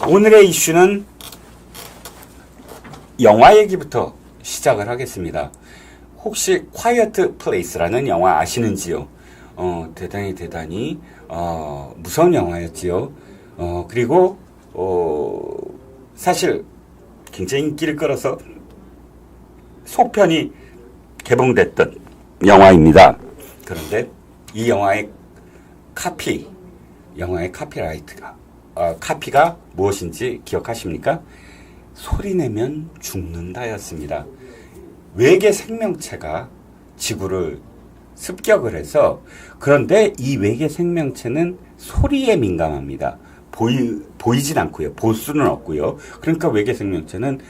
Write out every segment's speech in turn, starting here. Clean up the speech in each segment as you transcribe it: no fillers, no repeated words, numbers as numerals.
오늘의 이슈는 영화 얘기부터 시작을 하겠습니다. 혹시 quiet place라는 영화 아시는지요? 대단히 무서운 영화였지요. 그리고 사실 굉장히 인기를 끌어서 속편이 개봉됐던 영화입니다. 그런데 이 영화의 카피가 무엇인지 기억하십니까? 소리내면 죽는다였습니다. 외계 생명체가 지구를 습격을 해서, 그런데 이 외계 생명체는 소리에 민감합니다. 보이진 않고요. 볼 수는 없고요. 그러니까 외계 생명체는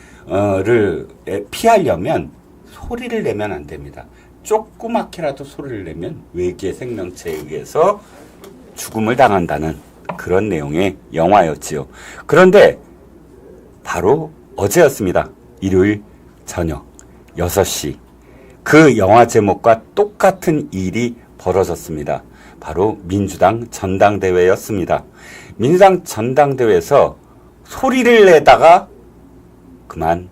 피하려면 소리를 내면 안 됩니다. 조그맣게라도 소리를 내면 외계 생명체에 의해서 죽음을 당한다는 그런 내용의 영화였지요. 그런데 바로 어제였습니다. 일요일 저녁 6시 그 영화 제목과 똑같은 일이 벌어졌습니다. 바로 민주당 전당대회였습니다. 민주당 전당대회에서 소리를 내다가 그만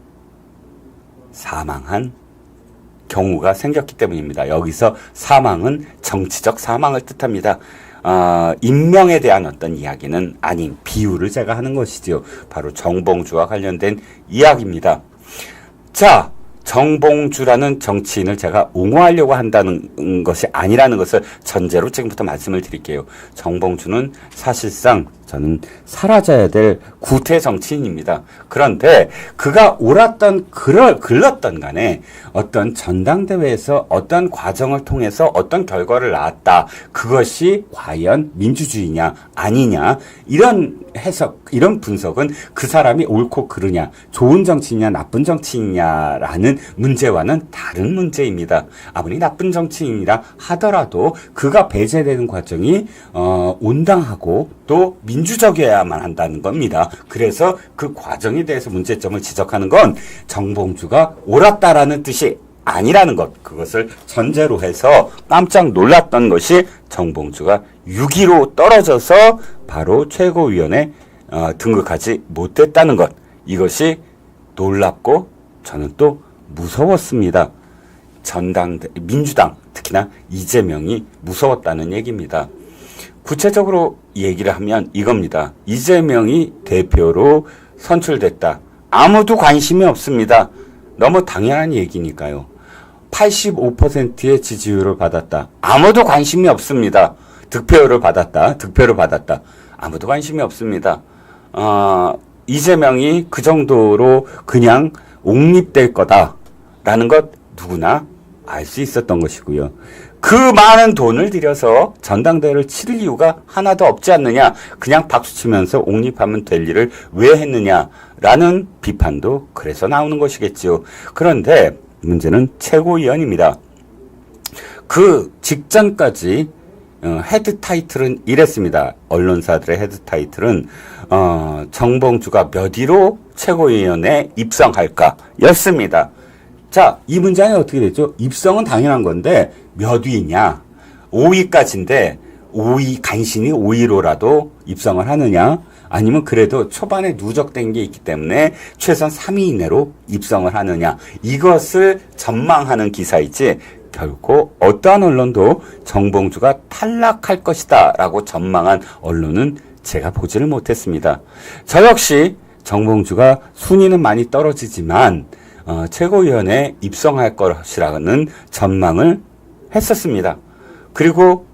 사망한 경우가 생겼기 때문입니다. 여기서 사망은 정치적 사망을 뜻합니다. 인명에 대한 어떤 이야기는 아닌 비유를 제가 하는 것이지요. 바로 정봉주와 관련된 이야기입니다. 자, 정봉주라는 정치인을 제가 옹호하려고 한다는 것이 아니라는 것을 전제로 지금부터 말씀을 드릴게요. 정봉주는 사실상 저는 사라져야 될 구태 정치인입니다. 그런데 그가 글렀던 간에 어떤 전당대회에서 어떤 과정을 통해서 어떤 결과를 낳았다. 그것이 과연 민주주의냐 아니냐, 이런 해석, 이런 분석은 그 사람이 옳고 그르냐, 좋은 정치인이냐 나쁜 정치인이냐라는 문제와는 다른 문제입니다. 아무리 나쁜 정치인이라 하더라도 그가 배제되는 과정이 온당하고 또 민주적이어야만 한다는 겁니다. 그래서 그 과정에 대해서 문제점을 지적하는 건 정봉주가 옳았다라는 뜻이 아니라는 것, 그것을 전제로 해서 깜짝 놀랐던 것이 정봉주가 6위로 떨어져서 바로 최고위원에 등극하지 못했다는 것, 이것이 놀랍고 저는 또 무서웠습니다. 민주당, 특히나 이재명이 무서웠다는 얘기입니다. 구체적으로 얘기를 하면 이겁니다. 이재명이 대표로 선출됐다. 아무도 관심이 없습니다. 너무 당연한 얘기니까요. 85%의 지지율을 받았다. 아무도 관심이 없습니다. 득표를 받았다. 아무도 관심이 없습니다. 이재명이 그 정도로 그냥 옹립될 거다라는 것 누구나 알 수 있었던 것이고요. 그 많은 돈을 들여서 전당대회를 치를 이유가 하나도 없지 않느냐, 그냥 박수치면서 옹립하면 될 일을 왜 했느냐라는 비판도 그래서 나오는 것이겠지요. 그런데 문제는 최고위원입니다. 그 직전까지 헤드 타이틀은 이랬습니다. 언론사들의 헤드 타이틀은 정봉주가 몇 위로 최고위원에 입성할까 였습니다. 자, 이 문장이 어떻게 됐죠? 입성은 당연한 건데 몇 위냐? 5위까지인데 5위, 간신히 5위로라도 입성을 하느냐? 아니면 그래도 초반에 누적된 게 있기 때문에 최소한 3위 이내로 입성을 하느냐? 이것을 전망하는 기사이지 결코 어떠한 언론도 정봉주가 탈락할 것이다 라고 전망한 언론은 제가 보지를 못했습니다. 저 역시 정봉주가 순위는 많이 떨어지지만 최고위원에 입성할 것이라는 전망을 했었습니다. 그리고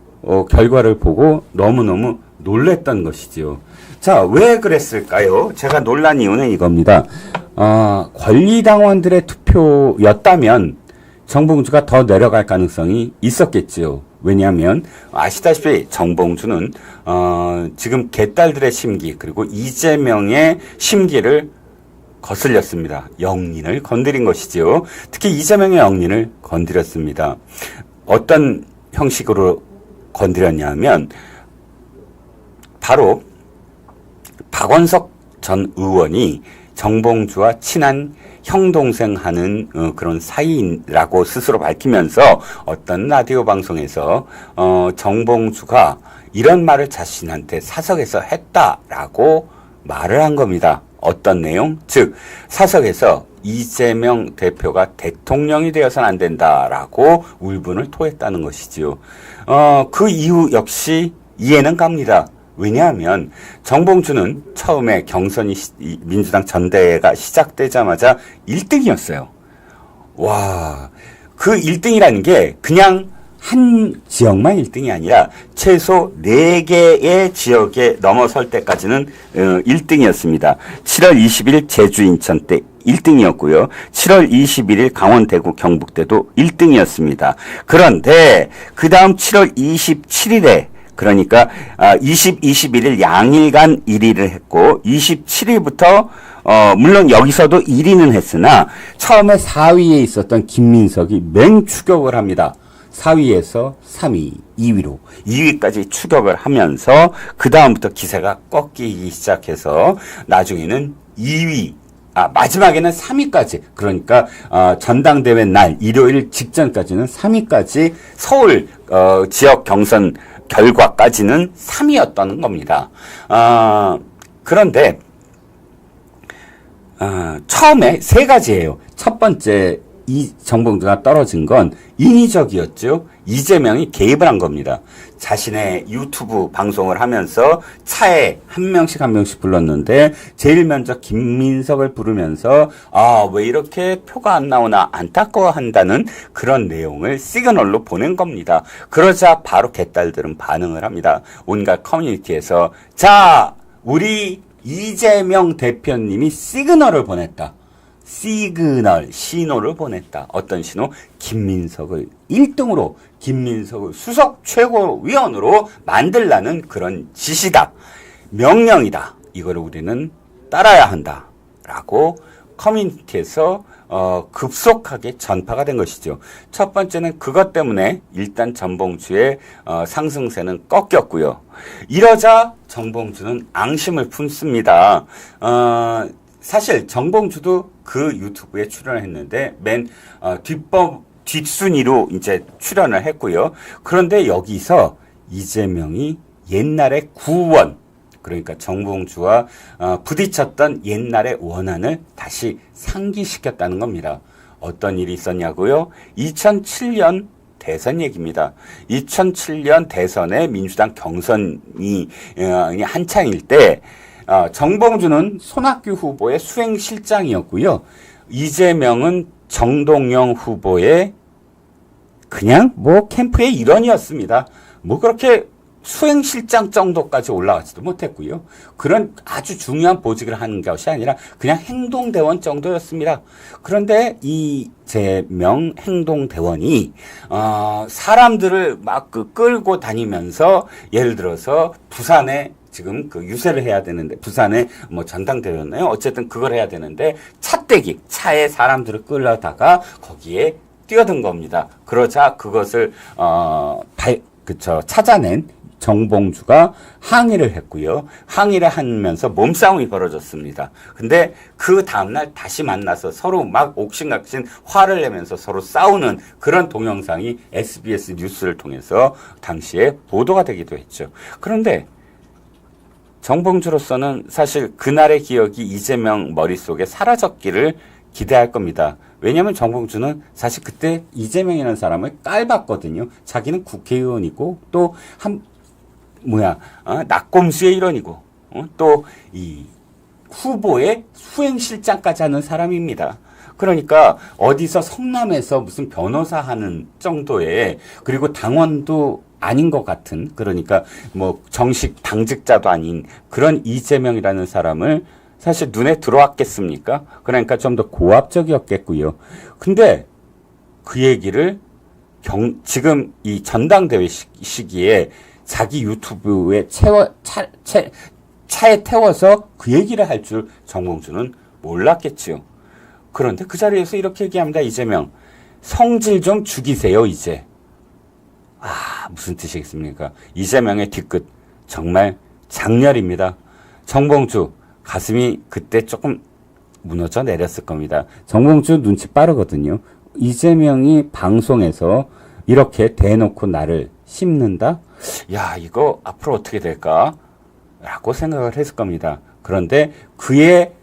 결과를 보고 너무너무 놀랬던 것이지요. 자, 왜 그랬을까요? 제가 놀란 이유는 이겁니다. 권리당원들의 투표였다면 정봉주가 더 내려갈 가능성이 있었겠지요. 왜냐하면 아시다시피 정봉주는 지금 개딸들의 심기 그리고 이재명의 심기를 거슬렸습니다. 영린을 건드린 것이지요. 특히 이재명의 영린을 건드렸습니다. 어떤 형식으로 건드렸냐면 바로 박원석 전 의원이 정봉주와 친한 형 동생 하는 그런 사이라고 스스로 밝히면서 어떤 라디오 방송에서 정봉주가 이런 말을 자신한테 사석에서 했다라고 말을 한 겁니다. 어떤 내용? 즉 사석에서 이재명 대표가 대통령이 되어서는 안 된다라고 울분을 토했다는 것이지요. 그 이후 역시 이해는 갑니다. 왜냐하면 정봉주는 처음에 경선이 민주당 전대회가 시작되자마자 1등이었어요. 와, 그 1등이라는 게 그냥 한 지역만 1등이 아니라 최소 4개의 지역에 넘어설 때까지는 1등이었습니다. 7월 20일 제주 인천 때 1등이었고요. 7월 21일 강원 대구 경북 때도 1등이었습니다. 그런데 그 다음 7월 27일에 그러니까 20, 21일 양일간 1위를 했고 27일부터 물론 여기서도 1위는 했으나 처음에 4위에 있었던 김민석이 맹추격을 합니다. 4위에서 3위, 2위로 2위까지 추격을 하면서 그 다음부터 기세가 꺾이기 시작해서 나중에는 2위, 마지막에는 3위까지 그러니까 전당대회 날 일요일 직전까지는 3위까지 서울 지역 경선 결과까지는 3위였던 겁니다. 그런데 처음에 3가지예요. 첫 번째 이 정봉주가 떨어진 건 인위적이었죠. 이재명이 개입을 한 겁니다. 자신의 유튜브 방송을 하면서 차에 한 명씩 불렀는데 제일 먼저 김민석을 부르면서 왜 이렇게 표가 안 나오나 안타까워한다는 그런 내용을 시그널로 보낸 겁니다. 그러자 바로 개딸들은 반응을 합니다. 온갖 커뮤니티에서 자, 우리 이재명 대표님이 시그널을 보냈다. 신호를 보냈다. 어떤 신호? 김민석을 1등으로, 김민석을 수석 최고위원으로 만들라는 그런 지시다. 명령이다. 이거를 우리는 따라야 한다. 라고 커뮤니티에서 급속하게 전파가 된 것이죠. 첫 번째는 그것 때문에 일단 정봉주의 상승세는 꺾였고요. 이러자 정봉주는 앙심을 품습니다. 사실 정봉주도 그 유튜브에 출연을 했는데 맨 뒷순위로 이제 출연을 했고요. 그런데 여기서 이재명이 옛날의 구원, 그러니까 정봉주와 부딪혔던 옛날의 원한을 다시 상기시켰다는 겁니다. 어떤 일이 있었냐고요? 2007년 대선 얘기입니다. 2007년 대선에 민주당 경선이 한창일 때 정봉주는 손학규 후보의 수행실장이었고요. 이재명은 정동영 후보의 그냥 캠프의 일원이었습니다. 그렇게 수행실장 정도까지 올라가지도 못했고요. 그런 아주 중요한 보직을 하는 것이 아니라 그냥 행동대원 정도였습니다. 그런데 이재명 행동대원이 사람들을 막 끌고 다니면서 예를 들어서 부산에 지금 그 유세를 해야 되는데 부산에 전당대회였나요? 어쨌든 그걸 해야 되는데 차에 사람들을 끌려다가 거기에 뛰어든 겁니다. 그러자 그것을 찾아낸 정봉주가 항의를 했고요. 항의를 하면서 몸싸움이 벌어졌습니다. 근데 그 다음날 다시 만나서 서로 막 옥신각신 화를 내면서 서로 싸우는 그런 동영상이 SBS 뉴스를 통해서 당시에 보도가 되기도 했죠. 그런데 정봉주로서는 사실 그날의 기억이 이재명 머릿속에 사라졌기를 기대할 겁니다. 왜냐하면 정봉주는 사실 그때 이재명이라는 사람을 깔봤거든요. 자기는 국회의원이고 또 낙곰수의 일원이고 또 이 후보의 수행실장까지 하는 사람입니다. 그러니까 어디서 성남에서 무슨 변호사 하는 정도의 그리고 당원도 아닌 것 같은 그러니까 정식 당직자도 아닌 그런 이재명이라는 사람을 사실 눈에 들어왔겠습니까? 그러니까 좀 더 고압적이었겠고요. 근데 그 얘기를 지금 이 전당대회 시기에 자기 유튜브에 차에 태워서 그 얘기를 할 줄 정봉주는 몰랐겠지요. 그런데 그 자리에서 이렇게 얘기합니다. 이재명. 성질 좀 죽이세요, 이제. 무슨 뜻이겠습니까? 이재명의 뒤끝 정말 장렬입니다. 정봉주 가슴이 그때 조금 무너져 내렸을 겁니다. 정봉주 눈치 빠르거든요. 이재명이 방송에서 이렇게 대놓고 나를 씹는다? 이거 앞으로 어떻게 될까? 라고 생각을 했을 겁니다. 그런데 그의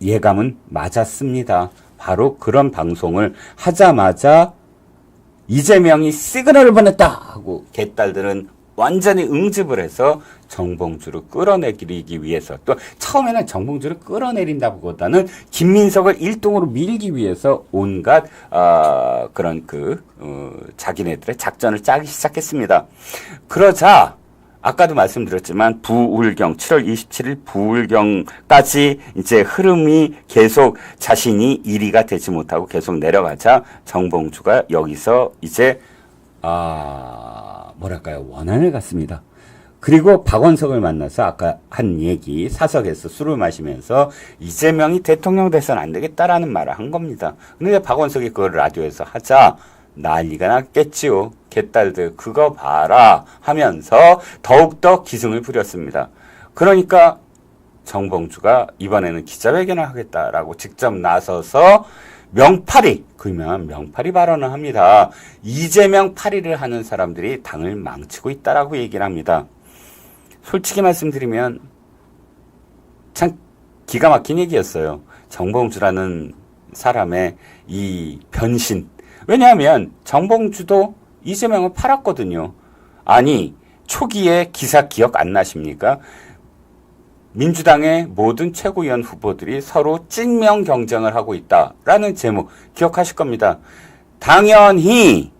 예감은 맞았습니다. 바로 그런 방송을 하자마자 이재명이 시그널을 보냈다 하고 개딸들은 완전히 응집을 해서 정봉주를 끌어내리기 위해서, 또 처음에는 정봉주를 끌어내린다보다는 김민석을 일동으로 밀기 위해서 온갖 그런 자기네들의 작전을 짜기 시작했습니다. 그러자 아까도 말씀드렸지만 부울경 7월 27일 부울경까지 이제 흐름이 계속 자신이 1위가 되지 못하고 계속 내려가자 정봉주가 여기서 이제 원한을 갖습니다. 그리고 박원석을 만나서 아까 한 얘기, 사석에서 술을 마시면서 이재명이 대통령 돼서는 안 되겠다라는 말을 한 겁니다. 근데 박원석이 그걸 라디오에서 하자 난리가 났겠지요. 개딸들 그거 봐라 하면서 더욱더 기승을 부렸습니다. 그러니까 정봉주가 이번에는 기자회견을 하겠다라고 직접 나서서 명파리, 그 유명한 명파리 발언을 합니다. 이재명 파리를 하는 사람들이 당을 망치고 있다라고 얘기를 합니다. 솔직히 말씀드리면 참 기가 막힌 얘기였어요. 정봉주라는 사람의 이 변신. 왜냐하면 정봉주도 이재명을 팔았거든요. 아니, 초기에 기사 기억 안 나십니까? 민주당의 모든 최고위원 후보들이 서로 찐명 경쟁을 하고 있다라는 제목 기억하실 겁니다. 당연히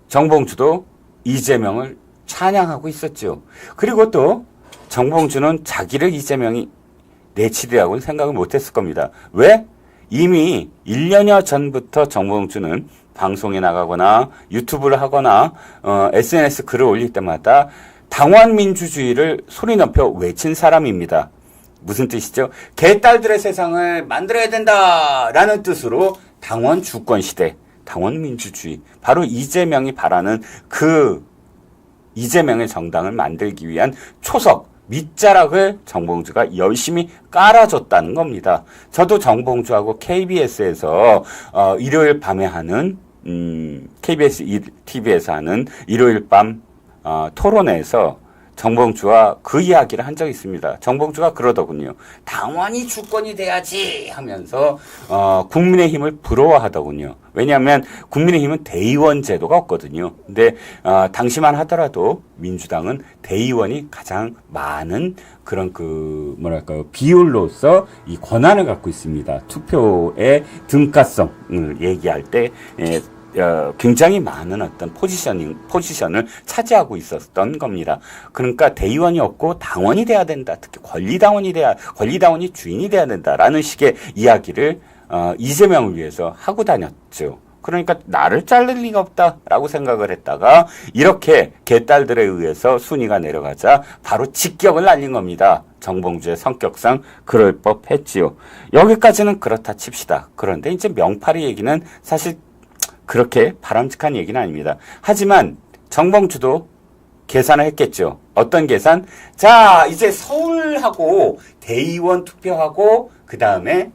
정봉주도 이재명을 찬양하고 있었죠. 그리고 또 정봉주는 자기를 이재명이 내치리라고는 생각을 못했을 겁니다. 왜? 이미 1년여 전부터 정봉주는 방송에 나가거나 유튜브를 하거나 SNS 글을 올릴 때마다 당원 민주주의를 소리 높여 외친 사람입니다. 무슨 뜻이죠? 개딸들의 세상을 만들어야 된다라는 뜻으로 당원 주권 시대, 당원 민주주의, 바로 이재명이 바라는 그 이재명의 정당을 만들기 위한 초석, 밑자락을 정봉주가 열심히 깔아줬다는 겁니다. 저도 정봉주하고 KBS에서 일요일 밤에 하는 KBS TV에서 하는 일요일 밤 토론회에서 정봉주와 그 이야기를 한 적이 있습니다. 정봉주가 그러더군요. 당원이 주권이 돼야지 하면서 국민의힘을 부러워하더군요. 왜냐하면 국민의힘은 대의원 제도가 없거든요. 근데 당시만 하더라도 민주당은 대의원이 가장 많은 그런 비율로서 이 권한을 갖고 있습니다. 투표의 등가성을 얘기할 때 굉장히 많은 어떤 포지션을 차지하고 있었던 겁니다. 그러니까 대의원이 없고 당원이 돼야 된다. 특히 권리당원이 주인이 돼야 된다라는 식의 이야기를 이재명을 위해서 하고 다녔죠. 그러니까 나를 자를 리가 없다라고 생각을 했다가 이렇게 개딸들에 의해서 순위가 내려가자 바로 직격을 날린 겁니다. 정봉주의 성격상 그럴 법했지요. 여기까지는 그렇다 칩시다. 그런데 이제 명파리 얘기는 사실 그렇게 바람직한 얘기는 아닙니다. 하지만 정봉주도 계산을 했겠죠. 어떤 계산? 자, 이제 서울하고 대의원 투표하고 그 다음에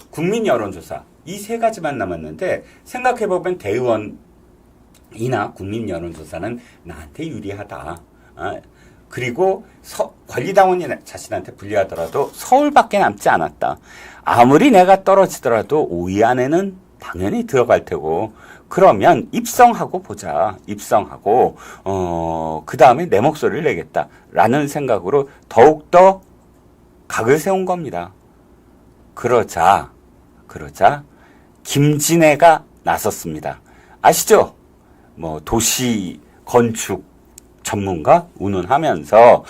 국민 여론조사 이 세 가지만 남았는데 생각해보면 대의원이나 국민 여론조사는 나한테 유리하다. 그리고 권리당원이 자신한테 불리하더라도 서울밖에 남지 않았다. 아무리 내가 떨어지더라도 5위 안에는 당연히 들어갈 테고 그러면 입성하고 보자. 입성하고 그 다음에 내 목소리를 내겠다라는 생각으로 더욱더 각을 세운 겁니다. 그러자 김진애가 나섰습니다. 아시죠? 도시 건축 전문가 운운하면서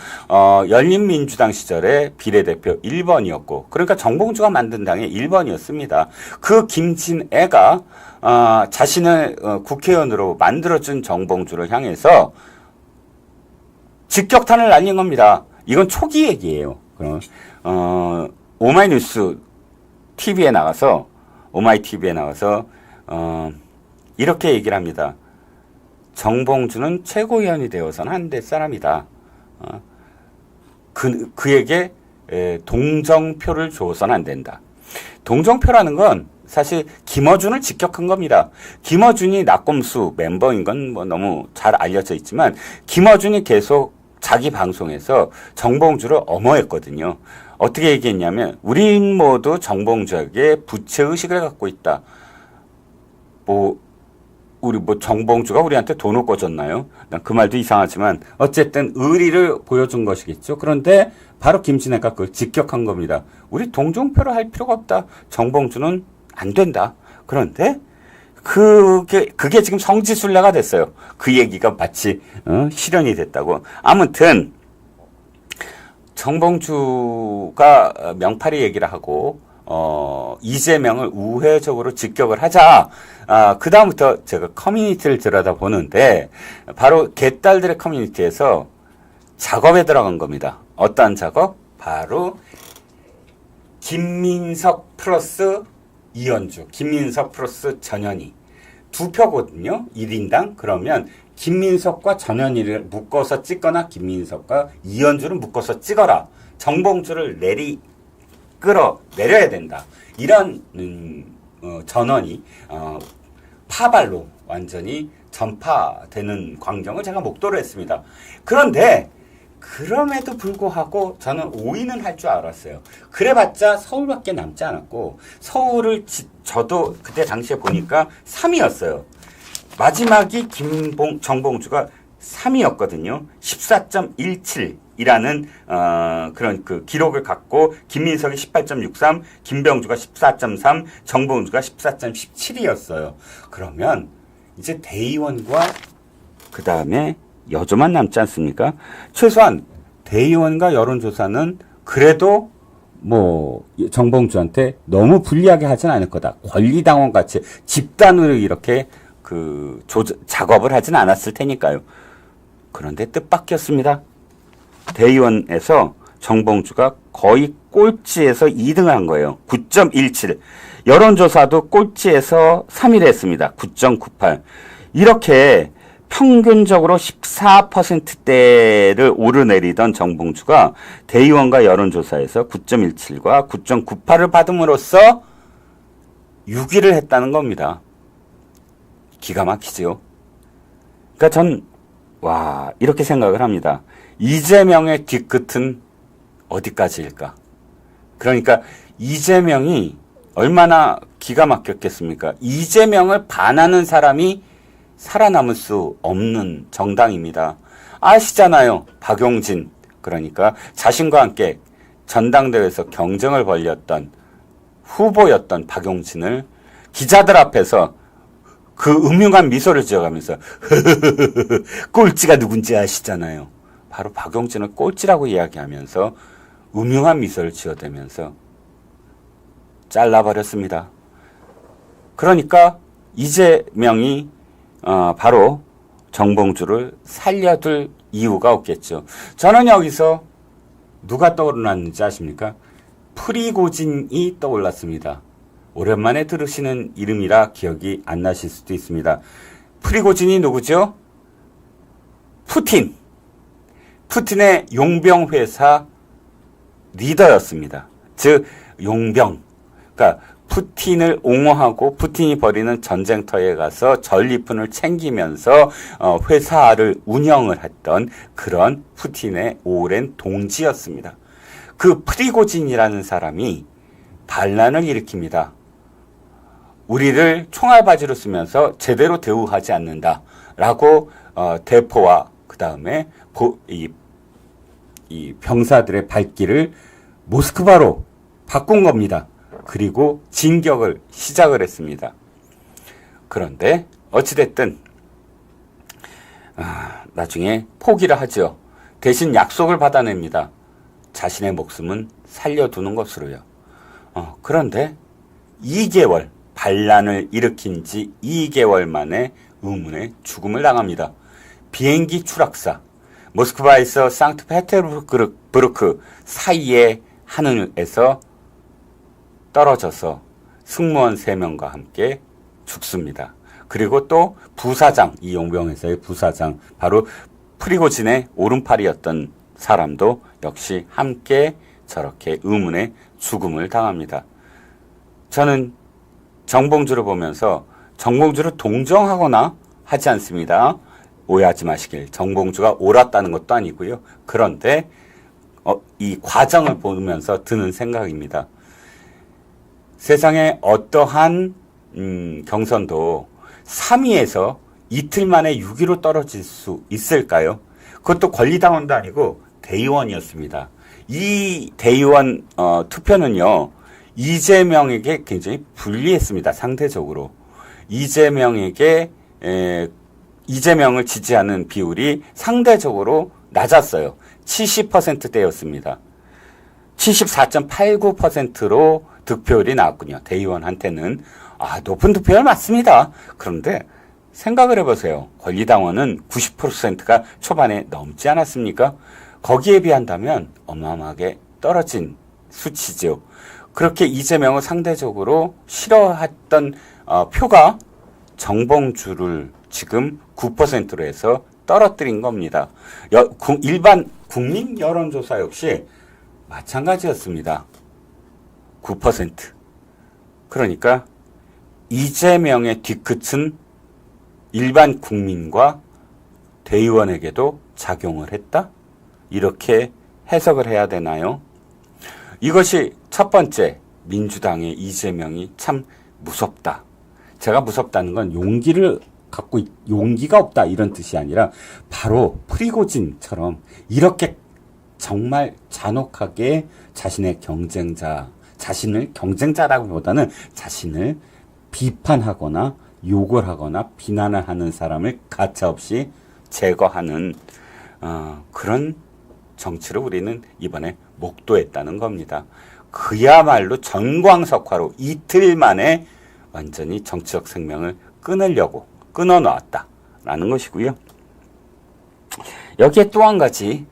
열린민주당 시절에 비례대표 1번이었고 그러니까 정봉주가 만든 당의 1번이었습니다. 그 김진애가 자신을 국회의원으로 만들어준 정봉주를 향해서 직격탄을 날린 겁니다. 이건 초기 얘기예요. 오마이뉴스 TV에 나가서 이렇게 얘기를 합니다. 정봉주는 최고위원이 되어서는 안 될 사람이다. 그에게 동정표를 줘서는 안 된다. 동정표라는 건 사실 김어준을 직격한 겁니다. 김어준이 낙검수 멤버인 건 너무 잘 알려져 있지만 김어준이 계속 자기 방송에서 정봉주를 엄호했거든요. 어떻게 얘기했냐면 우린 모두 정봉주에게 부채의식을 갖고 있다. 우리 정봉주가 우리한테 돈을 꿔줬나요? 그 말도 이상하지만 어쨌든 의리를 보여준 것이겠죠. 그런데 바로 김진애가 그걸 직격한 겁니다. 우리 동정표를 할 필요가 없다. 정봉주는 안 된다. 그런데 그게 지금 성지순례가 됐어요. 그 얘기가 마치 실현이 됐다고. 아무튼 정봉주가 명팔이 얘기를 하고 이재명을 우회적으로 직격을 하자. 그 다음부터 제가 커뮤니티를 들여다보는데 바로 개딸들의 커뮤니티에서 작업에 들어간 겁니다. 어떠한 작업? 바로 김민석 플러스 이현주, 김민석 플러스 전현희 두 표거든요. 1인당. 그러면 김민석과 전현희를 묶어서 찍거나 김민석과 이현주를 묶어서 찍어라. 정봉주를 끌어내려야 된다. 이런 전원이 파발로 완전히 전파되는 광경을 제가 목도를 했습니다. 그런데 그럼에도 불구하고 저는 5위는 할 줄 알았어요. 그래봤자 서울밖에 남지 않았고 서울을 저도 그때 당시에 보니까 3위였어요. 마지막이 정봉주가 3위였거든요. 14.17이라는 그런 그 기록을 갖고 김민석이 18.63, 김병주가 14.3, 정봉주가 14.17이었어요. 그러면 이제 대의원과 그 다음에 여조만 남지 않습니까? 최소한 대의원과 여론조사는 그래도 정봉주한테 너무 불리하게 하진 않을 거다. 권리당원 같이 집단으로 이렇게 작업을 하진 않았을 테니까요. 그런데 뜻밖이었습니다. 대의원에서 정봉주가 거의 꼴찌에서 2등을 한 거예요. 9.17. 여론조사도 꼴찌에서 3위를 했습니다. 9.98. 이렇게 평균적으로 14%대를 오르내리던 정봉주가 대의원과 여론조사에서 9.17과 9.98을 받음으로써 6위를 했다는 겁니다. 기가 막히지요. 그러니까 이렇게 생각을 합니다. 이재명의 뒤끝은 어디까지일까? 그러니까 이재명이 얼마나 기가 막혔겠습니까? 이재명을 반하는 사람이 살아남을 수 없는 정당입니다. 아시잖아요. 박용진. 그러니까 자신과 함께 전당대회에서 경쟁을 벌였던 후보였던 박용진을 기자들 앞에서 그 음흉한 미소를 지어가면서 꼴찌가 누군지 아시잖아요. 바로 박용진을 꼴찌라고 이야기하면서 음흉한 미소를 지어대면서 잘라버렸습니다. 그러니까 이재명이 바로 정봉주를 살려둘 이유가 없겠죠. 저는 여기서 누가 떠올랐는지 아십니까? 프리고진이 떠올랐습니다. 오랜만에 들으시는 이름이라 기억이 안 나실 수도 있습니다. 프리고진이 누구죠? 푸틴의 용병회사 리더였습니다. 즉 용병. 그러니까 푸틴을 옹호하고 푸틴이 벌이는 전쟁터에 가서 전리품을 챙기면서 회사를 운영을 했던 그런 푸틴의 오랜 동지였습니다. 그 프리고진이라는 사람이 반란을 일으킵니다. 우리를 총알바지로 쓰면서 제대로 대우하지 않는다라고 대포와 그 다음에 이 병사들의 발길을 모스크바로 바꾼 겁니다. 그리고 진격을 시작을 했습니다. 그런데 어찌됐든 나중에 포기를 하죠. 대신 약속을 받아냅니다. 자신의 목숨은 살려두는 것으로요. 그런데 2개월 반란을 일으킨 지 2개월 만에 의문의 죽음을 당합니다. 비행기 추락사. 모스크바에서 상트페테르부르크 사이의 하늘에서 떨어져서 승무원 3명과 함께 죽습니다. 그리고 또 부사장, 이 용병회사의 부사장, 바로 프리고진의 오른팔이었던 사람도 역시 함께 저렇게 의문의 죽음을 당합니다. 저는 정봉주를 보면서 정봉주를 동정하거나 하지 않습니다. 오해하지 마시길. 정봉주가 옳았다는 것도 아니고요. 그런데 이 과정을 보면서 드는 생각입니다. 세상에 어떠한 경선도 3위에서 이틀 만에 6위로 떨어질 수 있을까요? 그것도 권리당원도 아니고 대의원이었습니다. 이 대의원 투표는요. 이재명에게 굉장히 불리했습니다. 상대적으로. 이재명을 지지하는 비율이 상대적으로 낮았어요. 70%대였습니다. 74.89%로 득표율이 나왔군요. 대의원한테는. 높은 득표율 맞습니다. 그런데 생각을 해보세요. 권리당원은 90%가 초반에 넘지 않았습니까? 거기에 비한다면 어마어마하게 떨어진 수치죠. 그렇게 이재명을 상대적으로 싫어했던 표가 정봉주를 지금 9%로 해서 떨어뜨린 겁니다. 일반 국민 여론조사 역시 마찬가지였습니다. 9%. 그러니까 이재명의 뒤끝은 일반 국민과 대의원에게도 작용을 했다? 이렇게 해석을 해야 되나요? 이것이 첫 번째, 민주당의 이재명이 참 무섭다. 제가 무섭다는 건 용기가 없다 이런 뜻이 아니라 바로 프리고진처럼 이렇게 정말 잔혹하게 자신을 경쟁자라기보다는 자신을 비판하거나 욕을 하거나 비난을 하는 사람을 가차없이 제거하는 그런 정치를 우리는 이번에 목도했다는 겁니다. 그야말로 전광석화로 이틀 만에 완전히 정치적 생명을 끊어놓았다라는 것이고요. 여기에 또 한 가지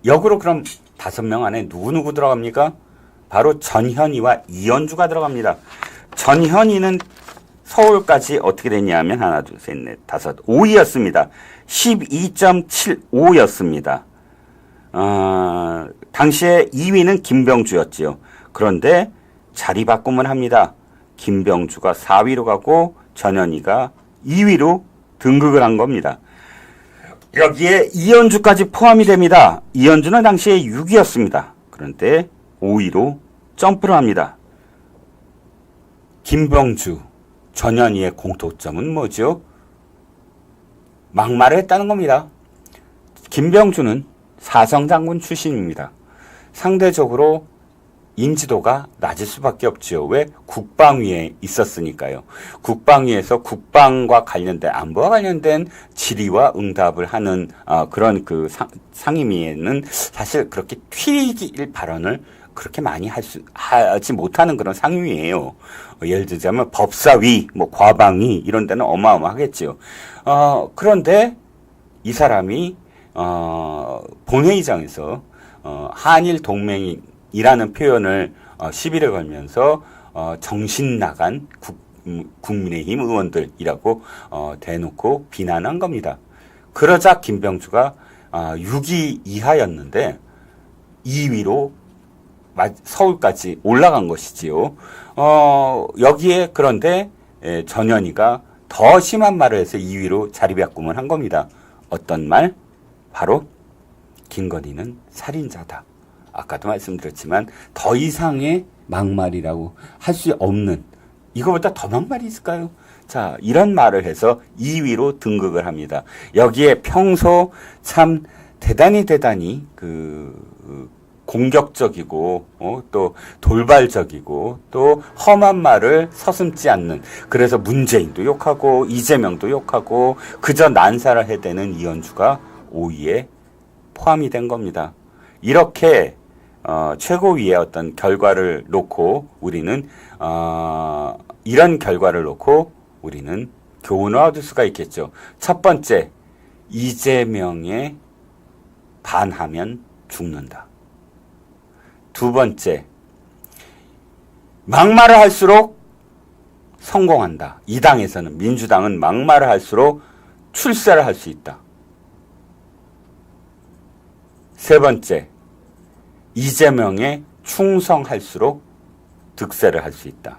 역으로 그럼 5명 안에 누구 들어갑니까? 바로 전현희와 이현주가 들어갑니다. 전현희는 서울까지 어떻게 됐냐면 하나, 둘, 셋, 넷, 다섯, 5위였습니다. 12.75였습니다. 당시에 2위는 김병주였지요. 그런데 자리 바꿈을 합니다. 김병주가 4위로 가고 전현희가 2위로 등극을 한 겁니다. 여기에 이현주까지 포함이 됩니다. 이현주는 당시에 6위였습니다. 그런데 5위로 점프를 합니다. 김병주, 전현희의 공통점은 뭐죠? 막말을 했다는 겁니다. 김병주는 사성장군 출신입니다. 상대적으로 인지도가 낮을 수밖에 없지요. 왜? 국방위에 있었으니까요. 국방위에서 국방과 관련된, 안보와 관련된 질의와 응답을 하는 그런 그 상임위에는 사실 그렇게 튀길 발언을 그렇게 많이 하지 못하는 그런 상임위예요. 예를 들자면 법사위, 과방위 이런 데는 어마어마하겠지요. 그런데 이 사람이 본회의장에서 한일 동맹이라는 표현을 시비를 걸면서 정신 나간 국민의힘 의원들이라고 대놓고 비난한 겁니다. 그러자 김병주가 6위 이하였는데 2위로 서울까지 올라간 것이지요. 여기에 그런데 전현희가 더 심한 말을 해서 2위로 자리 바꿈을 한 겁니다. 어떤 말? 바로 김건희는 살인자다. 아까도 말씀드렸지만 더 이상의 막말이라고 할 수 없는, 이거보다 더 막말이 있을까요? 자, 이런 말을 해서 2위로 등극을 합니다. 여기에 평소 참 대단히 공격적이고 또 돌발적이고 또 험한 말을 서슴지 않는, 그래서 문재인도 욕하고 이재명도 욕하고 그저 난사를 해대는 이현주가 5위에 포함이 된 겁니다. 이렇게 최고위의 어떤 결과를 놓고 우리는 이런 결과를 놓고 우리는 교훈을 얻을 수가 있겠죠. 첫 번째, 이재명에 반하면 죽는다. 두 번째, 막말을 할수록 성공한다. 이 당에서는, 민주당은 막말을 할수록 출세를 할 수 있다. 세 번째, 이재명에 충성할수록 득세를 할 수 있다.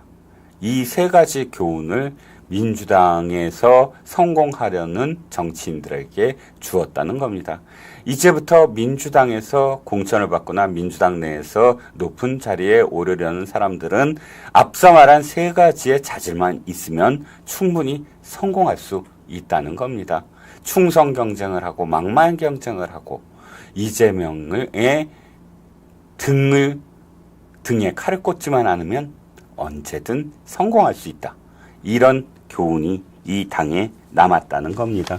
이 세 가지 교훈을 민주당에서 성공하려는 정치인들에게 주었다는 겁니다. 이제부터 민주당에서 공천을 받거나 민주당 내에서 높은 자리에 오르려는 사람들은 앞서 말한 세 가지의 자질만 있으면 충분히 성공할 수 있다는 겁니다. 충성 경쟁을 하고 막말 경쟁을 하고 이재명의 등에 칼을 꽂지만 않으면 언제든 성공할 수 있다. 이런 교훈이 이 당에 남았다는 겁니다.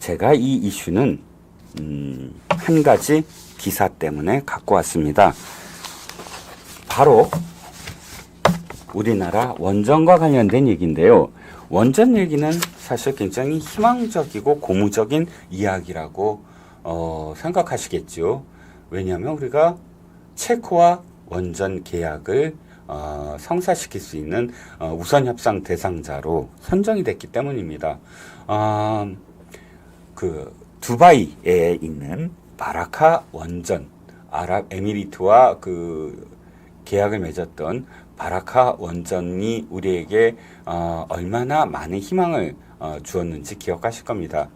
제가 이 이슈는 한 가지 기사 때문에 갖고 왔습니다. 바로 우리나라 원전과 관련된 얘기인데요. 원전 얘기는 사실 굉장히 희망적이고 고무적인 이야기라고 생각하시겠죠. 왜냐하면 우리가 체코와 원전 계약을 성사시킬 수 있는 우선 협상 대상자로 선정이 됐기 때문입니다. 그 두바이에 있는 바라카 원전, 아랍에미리트와 그 계약을 맺었던 바라카 원전이 우리에게 얼마나 많은 희망을 주었는지 기억하실 겁니다.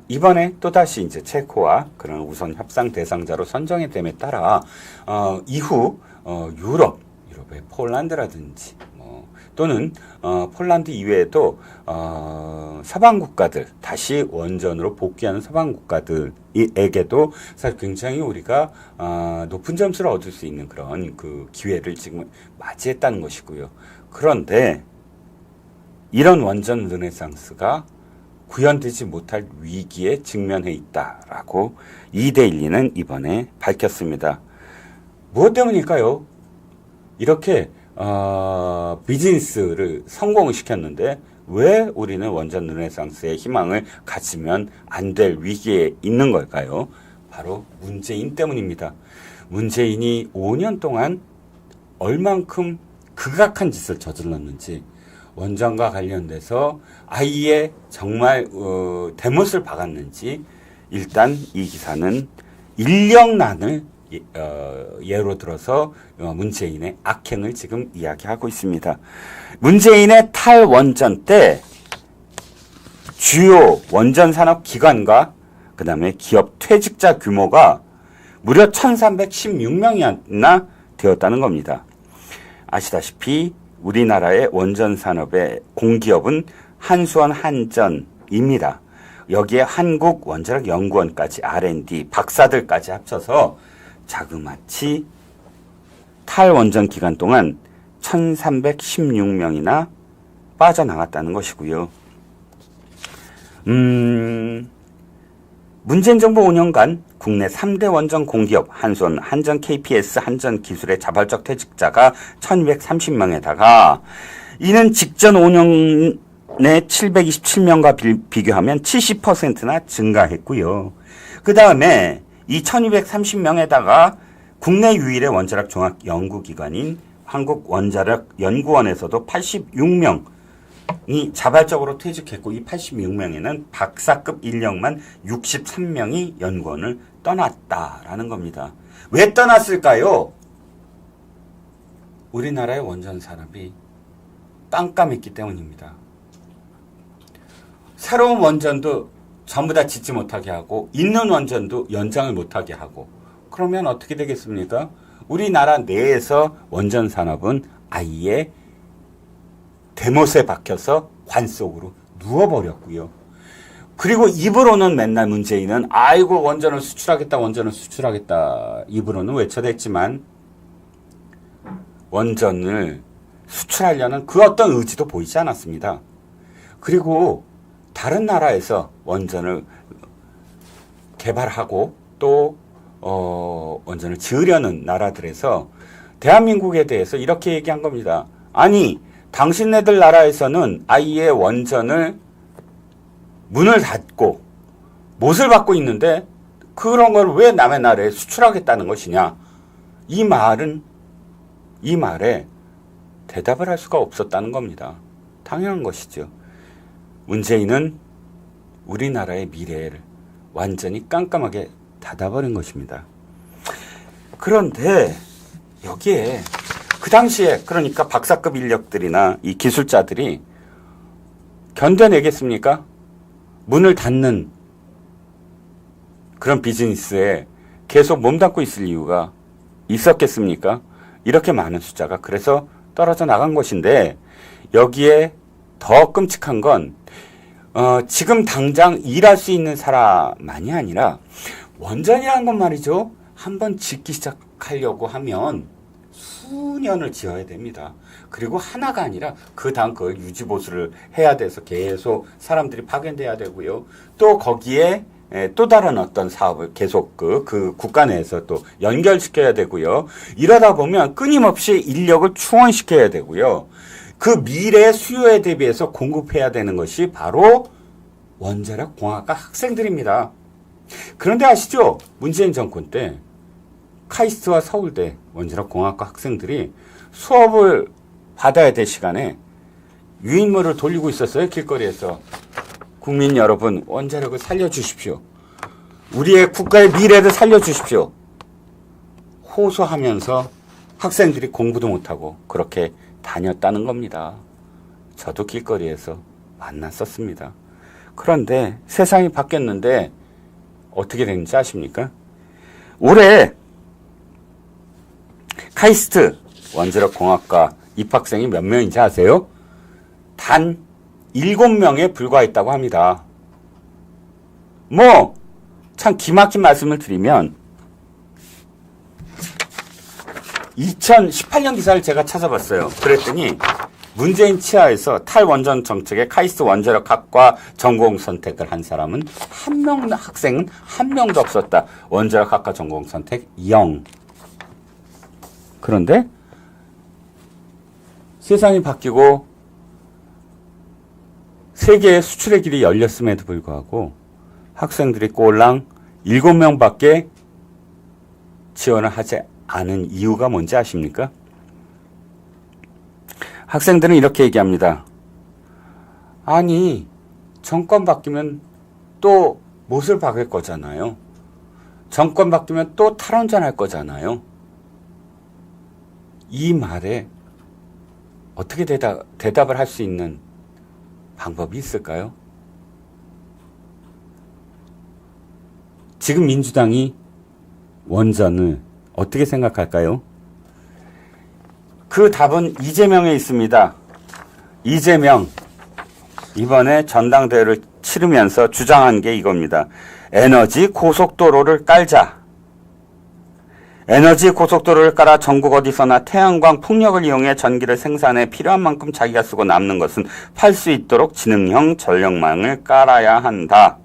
이번에 또다시 이제 체코와 그런 우선 협상 대상자로 선정이 됨에 따라 이후 유럽의 폴란드라든지 또는 폴란드 이외에도 서방 국가들, 다시 원전으로 복귀하는 서방 국가들에게도 사실 굉장히 우리가 높은 점수를 얻을 수 있는 그런 그 기회를 지금 맞이했다는 것이고요. 그런데 이런 원전 르네상스가 구현되지 못할 위기에 직면해 있다라고 이데일리는 이번에 밝혔습니다. 무엇 때문일까요? 이렇게 비즈니스를 성공을 시켰는데 왜 우리는 원전 르네상스의 희망을 가지면 안 될 위기에 있는 걸까요? 바로 문재인 때문입니다. 문재인이 5년 동안 얼만큼 극악한 짓을 저질렀는지 원전과 관련돼서 아예 정말 대못을 박았는지 일단 이 기사는 인력난을 예로 들어서 문재인의 악행을 지금 이야기하고 있습니다. 문재인의 탈원전 때 주요 원전 산업 기관과 그 다음에 기업 퇴직자 규모가 무려 1316명이나 되었다는 겁니다. 아시다시피 우리나라의 원전 산업의 공기업은 한수원 한전입니다. 여기에 한국원자력연구원까지 R&D 박사들까지 합쳐서 자그마치 탈원전 기간 동안 1316명이나 빠져나갔다는 것이고요. 문재인 정부 5년간 국내 3대 원전 공기업 한수원, 한전 KPS, 한전 기술의 자발적 퇴직자가 1230명에다가 이는 직전 5년에 727명과 비교하면 70%나 증가했고요. 그 다음에 이 1230명에다가 국내 유일의 원자력 종합 연구기관인 한국원자력연구원에서도 86명이 자발적으로 퇴직했고 이 86명에는 박사급 인력만 63명이 연구원을 떠났다라는 겁니다. 왜 떠났을까요? 우리나라의 원전 산업이 깜깜했기 때문입니다. 새로운 원전도 전부 다 짓지 못하게 하고 있는 원전도 연장을 못하게 하고 그러면 어떻게 되겠습니까? 우리나라 내에서 원전 산업은 아예 대못에 박혀서 관 속으로 누워버렸고요. 그리고 입으로는 맨날 문재인은 아이고 원전을 수출하겠다 원전을 수출하겠다 입으로는 외쳐댔지만 원전을 수출하려는 그 어떤 의지도 보이지 않았습니다. 그리고 다른 나라에서 원전을 개발하고 또 원전을 지으려는 나라들에서 대한민국에 대해서 이렇게 얘기한 겁니다. 아니 당신네들 나라에서는 아예 원전을 문을 닫고 못을 받고 있는데 그런 걸 왜 남의 나라에 수출하겠다는 것이냐. 이 말에 대답을 할 수가 없었다는 겁니다. 당연한 것이죠. 문재인은 우리나라의 미래를 완전히 깜깜하게 닫아버린 것입니다. 그런데 여기에 그 당시에 그러니까 박사급 인력들이나 이 기술자들이 견뎌내겠습니까? 문을 닫는 그런 비즈니스에 계속 몸담고 있을 이유가 있었겠습니까? 이렇게 많은 숫자가 그래서 떨어져 나간 것인데 여기에 더 끔찍한 건 지금 당장 일할 수 있는 사람만이 아니라 원전이라는 건 말이죠. 한번 짓기 시작하려고 하면 수년을 지어야 됩니다. 그리고 하나가 아니라 그 다음 그걸 유지보수를 해야 돼서 계속 사람들이 파견돼야 되고요. 또 거기에 또 다른 어떤 사업을 계속 그 국가 내에서 또 연결시켜야 되고요. 이러다 보면 끊임없이 인력을 충원시켜야 되고요. 그 미래 수요에 대비해서 공급해야 되는 것이 바로 원자력 공학과 학생들입니다. 그런데 아시죠? 문재인 정권 때 카이스트와 서울대 원자력 공학과 학생들이 수업을 받아야 될 시간에 유인물을 돌리고 있었어요. 길거리에서. 국민 여러분, 원자력을 살려주십시오. 우리의 국가의 미래를 살려주십시오. 호소하면서 학생들이 공부도 못하고 그렇게 다녔다는 겁니다. 저도 길거리에서 만났었습니다. 그런데 세상이 바뀌었는데 어떻게 됐는지 아십니까? 올해 카이스트 원자력 공학과 입학생이 몇 명인지 아세요? 단 7명에 불과했다고 합니다. 참 기막힌 말씀을 드리면 2018년 기사를 제가 찾아봤어요. 그랬더니 문재인 치하에서 탈원전 정책에 카이스트 원자력학과 전공 선택을 한 사람은 학생은 한 명도 없었다. 원자력학과 전공 선택 0. 그런데 세상이 바뀌고 세계의 수출의 길이 열렸음에도 불구하고 학생들이 꼴랑 7명밖에 지원을 하지 않은 이유가 뭔지 아십니까? 학생들은 이렇게 얘기합니다. 아니, 정권 바뀌면 또 못을 박을 거잖아요. 정권 바뀌면 또 탈원전할 거잖아요. 이 말에 어떻게 대답을 할 수 있는 방법이 있을까요? 지금 민주당이 원전을 어떻게 생각할까요? 그 답은 이재명에 있습니다. 이재명 이번에 전당대회를 치르면서 주장한 게 이겁니다. 에너지 고속도로를 깔자. 에너지 고속도로를 깔아 전국 어디서나 태양광 풍력을 이용해 전기를 생산해 필요한 만큼 자기가 쓰고 남는 것은 팔 수 있도록 지능형 전력망을 깔아야 한다.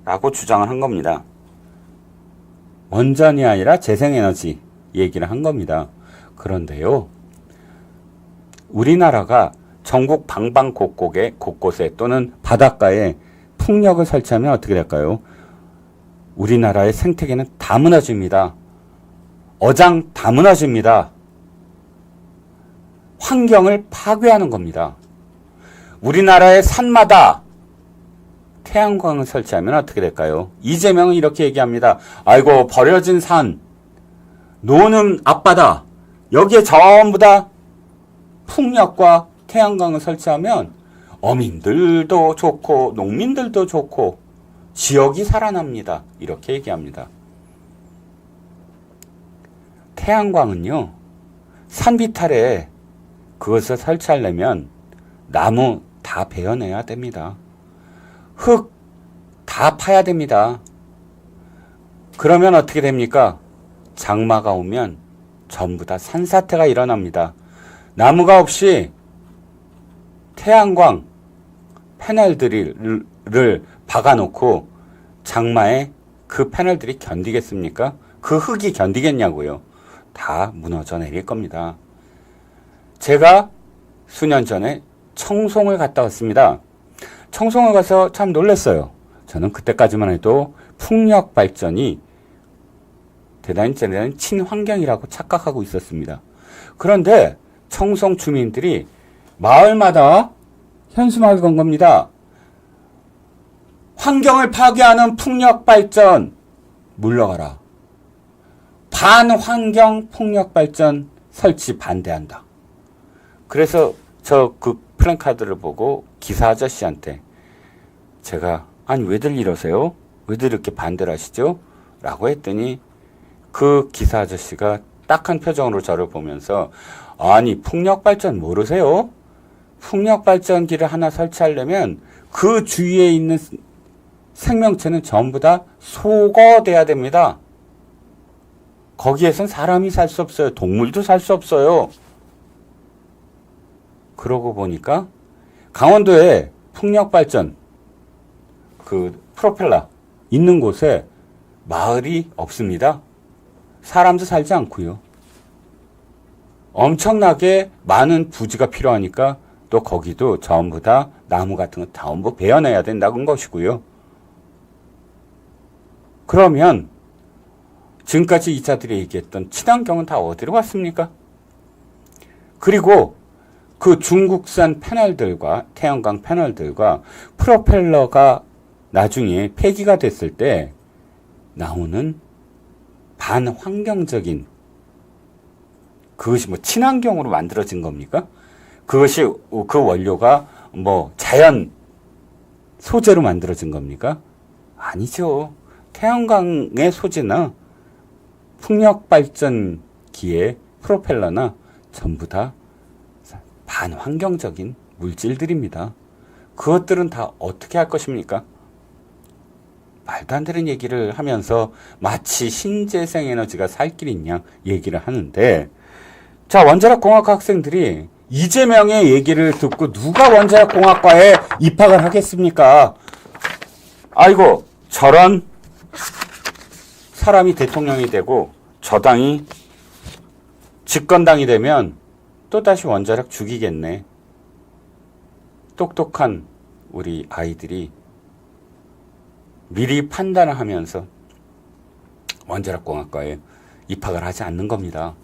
라고 주장을 한 겁니다. 원전이 아니라 재생에너지 얘기를 한 겁니다. 그런데요, 우리나라가 전국 방방곡곡에 또는 바닷가에 풍력을 설치하면 어떻게 될까요? 우리나라의 생태계는 다 무너집니다. 어장 다 무너집니다. 환경을 파괴하는 겁니다. 우리나라의 산마다 태양광을 설치하면 어떻게 될까요? 이재명은 이렇게 얘기합니다. 아이고, 버려진 산, 노는 앞바다, 여기에 전부 다 풍력과 태양광을 설치하면 어민들도 좋고 농민들도 좋고 지역이 살아납니다. 이렇게 얘기합니다. 태양광은요, 산비탈에 그것을 설치하려면 나무 다 베어내야 됩니다. 흙 다 파야 됩니다. 그러면 어떻게 됩니까? 장마가 오면 전부 다 산사태가 일어납니다. 나무가 없이 태양광 패널들을 박아놓고 장마에 그 패널들이 견디겠습니까? 그 흙이 견디겠냐고요. 다 무너져 내릴 겁니다. 제가 수년 전에 청송을 갔다 왔습니다. 청송을 가서 참 놀랐어요. 저는 그때까지만 해도 풍력 발전이 대단히 친환경이라고 착각하고 있었습니다. 그런데 청송 주민들이 마을마다 현수막을 건 겁니다. 환경을 파괴하는 풍력 발전 물러가라. 반환경 풍력 발전 설치 반대한다. 그래서 저 그 플랜카드를 보고 기사 아저씨한테 제가 아니 왜들 이러세요? 왜들 이렇게 반대를 하시죠? 라고 했더니 그 기사 아저씨가 딱한 표정으로 저를 보면서 아니 풍력 발전 모르세요? 풍력 발전기를 하나 설치하려면 그 주위에 있는 생명체는 전부 다 소거돼야 됩니다. 거기에선 사람이 살 수 없어요. 동물도 살 수 없어요. 그러고 보니까 강원도에 풍력발전 그 프로펠러 있는 곳에 마을이 없습니다. 사람도 살지 않고요. 엄청나게 많은 부지가 필요하니까 또 거기도 전부 다 나무 같은 거 전부 베어내야 된다는 것이고요. 그러면 지금까지 이자들이 얘기했던 친환경은 다 어디로 갔습니까? 그리고 그 중국산 패널들과 태양광 패널들과 프로펠러가 나중에 폐기가 됐을 때 나오는 반환경적인 그것이 뭐 친환경으로 만들어진 겁니까? 그것이 그 원료가 뭐 자연 소재로 만들어진 겁니까? 아니죠. 태양광의 소재나 풍력발전기의 프로펠러나 전부 다 반환경적인 물질들입니다. 그것들은 다 어떻게 할 것입니까? 말도 안 되는 얘기를 하면서 마치 신재생 에너지가 살 길 있냐 얘기를 하는데, 자, 원자력공학과 학생들이 이재명의 얘기를 듣고 누가 원자력공학과에 입학을 하겠습니까? 아이고, 저런 사람이 대통령이 되고 저당이 집권당이 되면 또다시 원자력 죽이겠네. 똑똑한 우리 아이들이 미리 판단을 하면서 원자력공학과에 입학을 하지 않는 겁니다.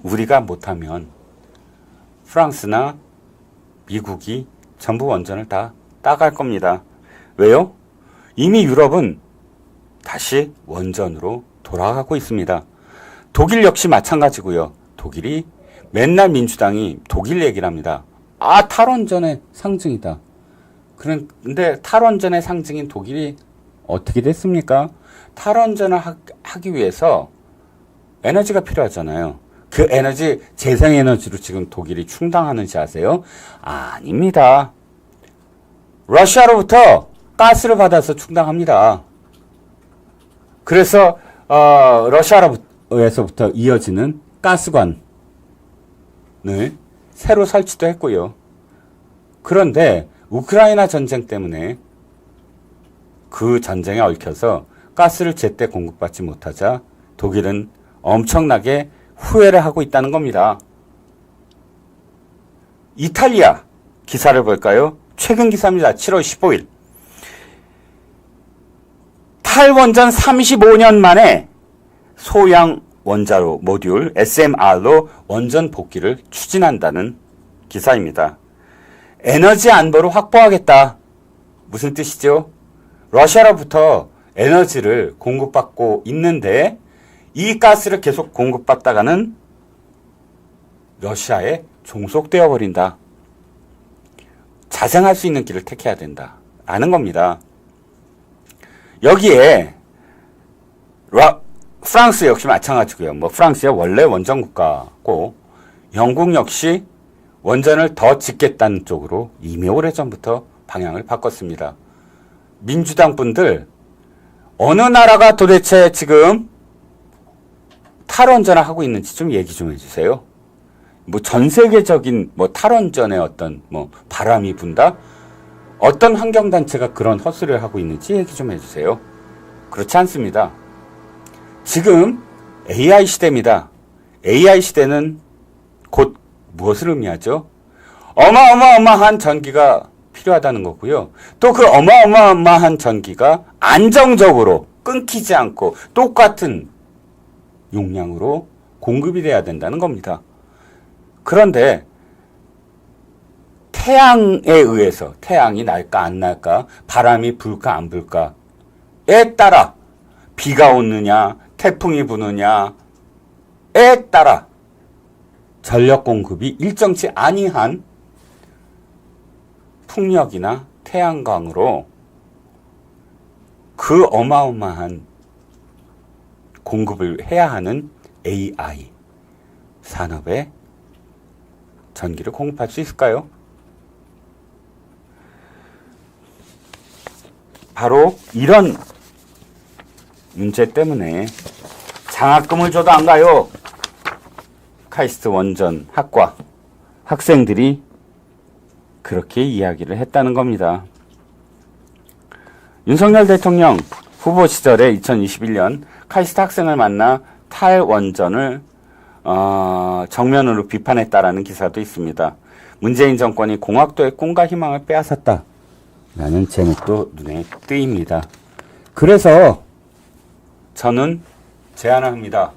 우리가 못하면 프랑스나 미국이 전부 원전을 다 따갈 겁니다. 왜요? 이미 유럽은 다시 원전으로 돌아가고 있습니다. 독일 역시 마찬가지고요. 독일이 맨날 민주당이 독일 얘기를 합니다. 아, 탈원전의 상징이다. 그런데 탈원전의 상징인 독일이 어떻게 됐습니까? 탈원전을 하기 위해서 에너지가 필요하잖아요. 그 에너지, 재생에너지로 지금 독일이 충당하는지 아세요? 아닙니다. 러시아로부터 가스를 받아서 충당합니다. 그래서 러시아에서부터 이어지는 가스관을 새로 설치도 했고요. 그런데 우크라이나 전쟁 때문에 그 전쟁에 얽혀서 가스를 제때 공급받지 못하자 독일은 엄청나게 후회를 하고 있다는 겁니다. 이탈리아 기사를 볼까요? 최근 기사입니다. 7월 15일. 탈원전 35년 만에 소형 원자로 모듈 SMR로 원전 복귀를 추진한다는 기사입니다. 에너지 안보를 확보하겠다. 무슨 뜻이죠? 러시아로부터 에너지를 공급받고 있는데 이 가스를 계속 공급받다가는 러시아에 종속되어 버린다. 자생할 수 있는 길을 택해야 된다. 라는 겁니다. 여기에 프랑스 역시 마찬가지고요. 프랑스야 원래 원전 국가고 영국 역시 원전을 더 짓겠다는 쪽으로 이미 오래전부터 방향을 바꿨습니다. 민주당 분들 어느 나라가 도대체 지금 탈원전을 하고 있는지 좀 얘기 좀 해주세요. 전 세계적인 탈원전에 어떤 바람이 분다? 어떤 환경단체가 그런 헛소리를 하고 있는지 얘기 좀 해주세요. 그렇지 않습니다. 지금 AI 시대입니다. AI 시대는 곧 무엇을 의미하죠? 어마어마한 전기가 필요하다는 거고요. 또 그 어마어마한 전기가 안정적으로 끊기지 않고 똑같은 용량으로 공급이 돼야 된다는 겁니다. 그런데 태양에 의해서 태양이 날까 안 날까, 바람이 불까 안 불까에 따라 비가 오느냐, 태풍이 부느냐에 따라 전력 공급이 일정치 아니한 풍력이나 태양광으로 그 어마어마한 공급을 해야 하는 AI 산업에 전기를 공급할 수 있을까요? 바로 이런 문제 때문에 장학금을 줘도 안 가요. 카이스트 원전 학과 학생들이 그렇게 이야기를 했다는 겁니다. 윤석열 대통령 후보 시절에 2021년 카이스트 학생을 만나 탈원전을 정면으로 비판했다라는 기사도 있습니다. 문재인 정권이 공학도의 꿈과 희망을 빼앗았다 라는 제목도 눈에 띄입니다. 그래서 저는 제안을 합니다.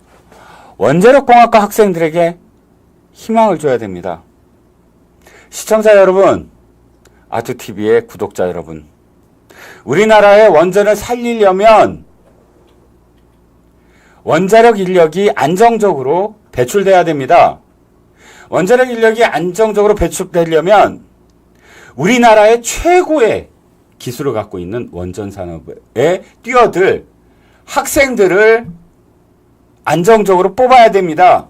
원자력공학과 학생들에게 희망을 줘야 됩니다. 시청자 여러분, 아투TV의 구독자 여러분, 우리나라의 원전을 살리려면 원자력 인력이 안정적으로 배출돼야 됩니다. 원자력 인력이 안정적으로 배출되려면 우리나라의 최고의 기술을 갖고 있는 원전 산업에 뛰어들 학생들을 안정적으로 뽑아야 됩니다.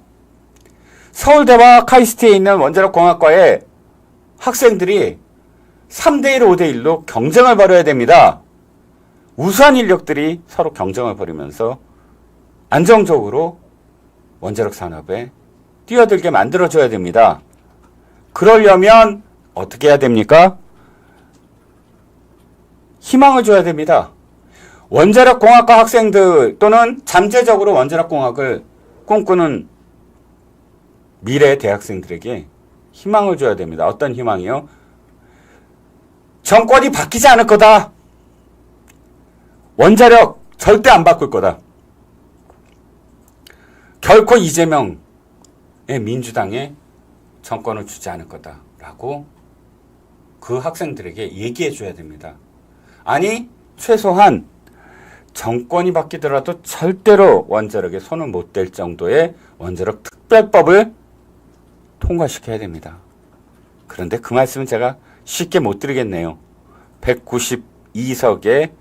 서울대와 카이스트에 있는 원자력공학과의 학생들이 3대1, 5대1로 경쟁을 벌여야 됩니다. 우수한 인력들이 서로 경쟁을 벌이면서 안정적으로 원자력 산업에 뛰어들게 만들어줘야 됩니다. 그러려면 어떻게 해야 됩니까? 희망을 줘야 됩니다. 원자력공학과 학생들 또는 잠재적으로 원자력공학을 꿈꾸는 미래 대학생들에게 희망을 줘야 됩니다. 어떤 희망이요? 정권이 바뀌지 않을 거다. 원자력 절대 안 바꿀 거다. 결코 이재명 민주당에 정권을 주지 않을 거다라고 그 학생들에게 얘기해 줘야 됩니다. 아니, 최소한 정권이 바뀌더라도 절대로 원자력에 손을 못 댈 정도의 원자력 특별법을 통과시켜야 됩니다. 그런데 그 말씀은 제가 쉽게 못 드리겠네요. 192석의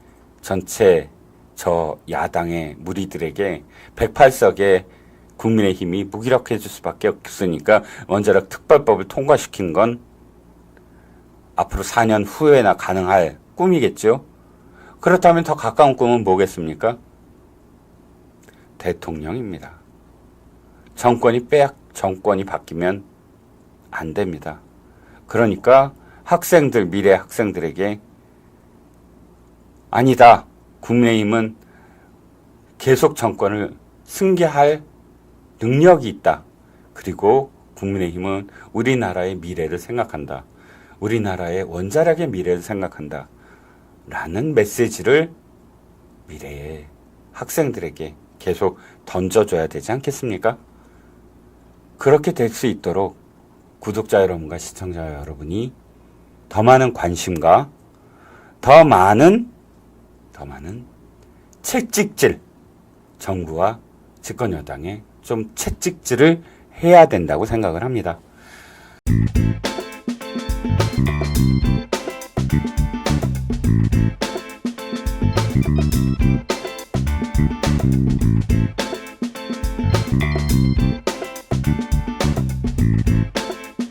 전체 저 야당의 무리들에게 108석의 국민의힘이 무기력해 줄 수밖에 없으니까 원자력 특별법을 통과시킨 건 앞으로 4년 후에나 가능할 꿈이겠죠. 그렇다면 더 가까운 꿈은 뭐겠습니까? 대통령입니다. 정권이 바뀌면 안 됩니다. 그러니까 학생들, 미래 학생들에게 아니다. 국민의힘은 계속 정권을 승계할 능력이 있다. 그리고 국민의힘은 우리나라의 미래를 생각한다. 우리나라의 원자력의 미래를 생각한다. 라는 메시지를 미래의 학생들에게 계속 던져줘야 되지 않겠습니까? 그렇게 될 수 있도록 구독자 여러분과 시청자 여러분이 더 많은 관심과 더 많은 채찍질, 정부와 집권 여당에 좀 채찍질을 해야 된다고 생각을 합니다.